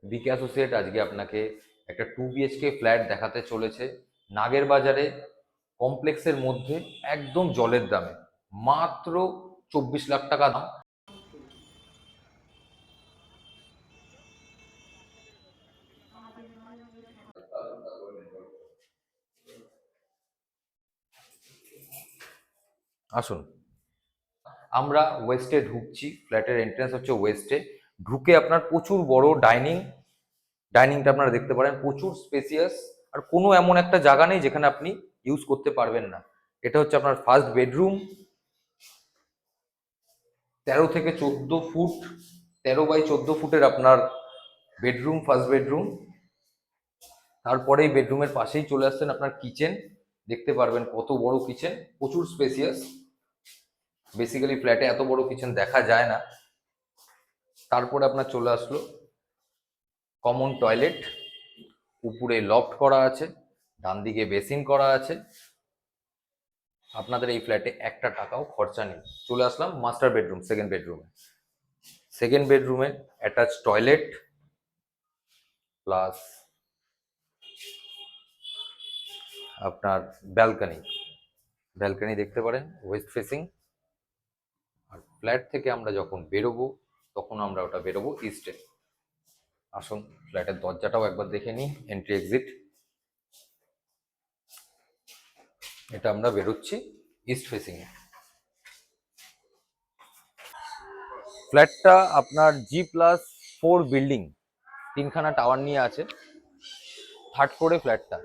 বিকে associate আজকে আপনাকে একটা 2 BHK ফ্ল্যাট দেখাতে চলেছে নাগের বাজারে, কমপ্লেক্সের মধ্যে, একদম জলের দামে, মাত্র 24 লাখ টাকা দাম। আসুন, আমরা ওয়েস্টে ঢুকছি, ফ্ল্যাটের এন্ট্রেন্স হচ্ছে ওয়েস্টে। ঢুকে আপনার প্রচুর বড় ডাইনিংটা আপনারা দেখতে পারেন, প্রচুর স্পেসিয়াস। আর কোনো এমন একটা জায়গা নেই যেখানে আপনি ইউজ করতে পারবেন না। এটা হচ্ছে আপনার ফার্স্ট বেডরুম, 13 থেকে 14 ফুট, 13 বাই 14 ফুটের আপনার বেডরুম, ফার্স্ট বেডরুম। তারপরে এই বেডরুমের পাশেই চলে আসছেন আপনার কিচেন, দেখতে পারবেন কত বড় কিচেন, প্রচুর স্পেসিয়াস। বেসিক্যালি ফ্ল্যাটে এত বড় কিচেন দেখা যায় না। তারপরে আপনার চলে আসলো কমন টয়লেট, উপরে লফট করা আছে, ডান দিকে বেসিন করা আছে। আপনাদের এই ফ্ল্যাটে একটা টাকাও খরচা নেই। চলে আসলাম মাস্টার বেডরুম, সেকেন্ড বেডরুমে অ্যাটাচ টয়লেট প্লাস আপনার ব্যালকনি দেখতে পারেন, ওয়েস্ট ফেসিং। আর ফ্ল্যাট থেকে আমরা যখন বেরোবো, তখন আমরা ওটা বেরোবো ইস্টে। আসুন ফ্ল্যাটের দরজাটাও একবার দেখে নিই, এন্ট্রি এক্সিট। এটা আমরা বেরোচ্ছি ইস্ট ফেসিং এ। ফ্ল্যাটটা আপনার G+4 বিল্ডিং, 3খানা টাওয়ার নিয়ে আছে। 3rd ফ্লোরে ফ্ল্যাটটা।